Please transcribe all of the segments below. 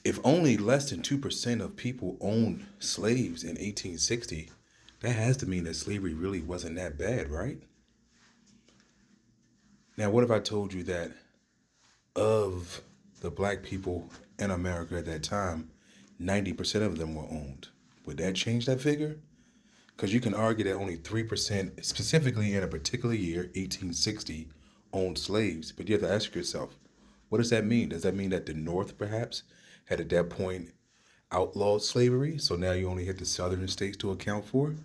If only less than 2% of people owned slaves in 1860, that has to mean that slavery really wasn't that bad, right? Now, what if I told you that of the black people in America at that time, 90% of them were owned? Would that change that figure? Because you can argue that only 3%, specifically in a particular year, 1860, owned slaves. But you have to ask yourself, what does that mean? Does that mean that the North, perhaps, had at that point outlawed slavery? So now you only hit the southern states to account for?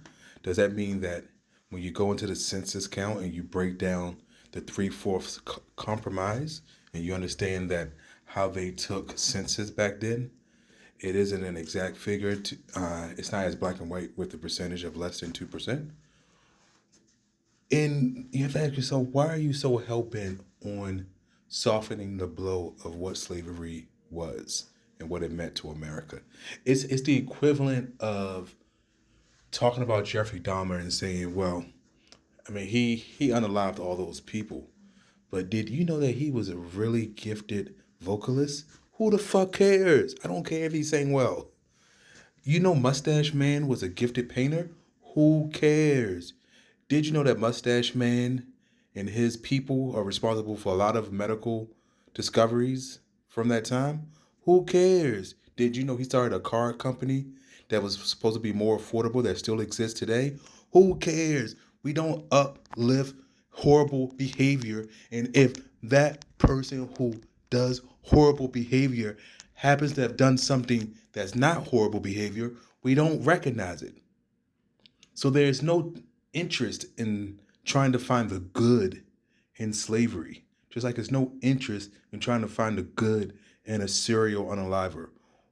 Does that mean that when you go into the census count and you break down the three-fourths compromise and you understand that how they took census back then, it isn't an exact figure. It's not as black and white with the percentage of less than 2%. And you have to ask yourself, why are you so hell bent on softening the blow of what slavery was and what it meant to America? It's the equivalent of talking about Jeffrey Dahmer and saying, well, I mean, he unalived all those people, but did you know that he was a really gifted vocalist? Who the fuck cares? I don't care if he sang well. You know Mustache Man was a gifted painter? Who cares? Did you know that Mustache Man and his people are responsible for a lot of medical discoveries from that time? Who cares? Did you know he started a car company that was supposed to be more affordable that still exists today? Who cares? We don't uplift horrible behavior. And if that person who does horrible behavior happens to have done something that's not horrible behavior, we don't recognize it. So there's no interest in trying to find the good in slavery. Just like there's no interest in trying to find the good in a serial unaliver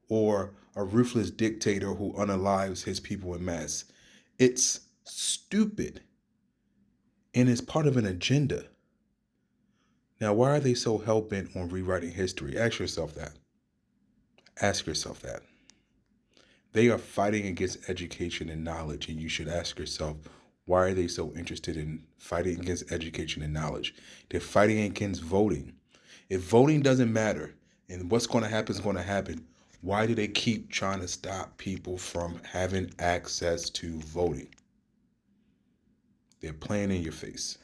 or a ruthless dictator who unalives his people in mass. It's stupid and it's part of an agenda. Now, why are they so hell bent on rewriting history? Ask yourself that. Ask yourself that. They are fighting against education and knowledge, and you should ask yourself, why are they so interested in fighting against education and knowledge? They're fighting against voting. If voting doesn't matter and what's going to happen is going to happen, why do they keep trying to stop people from having access to voting? They're playing in your face.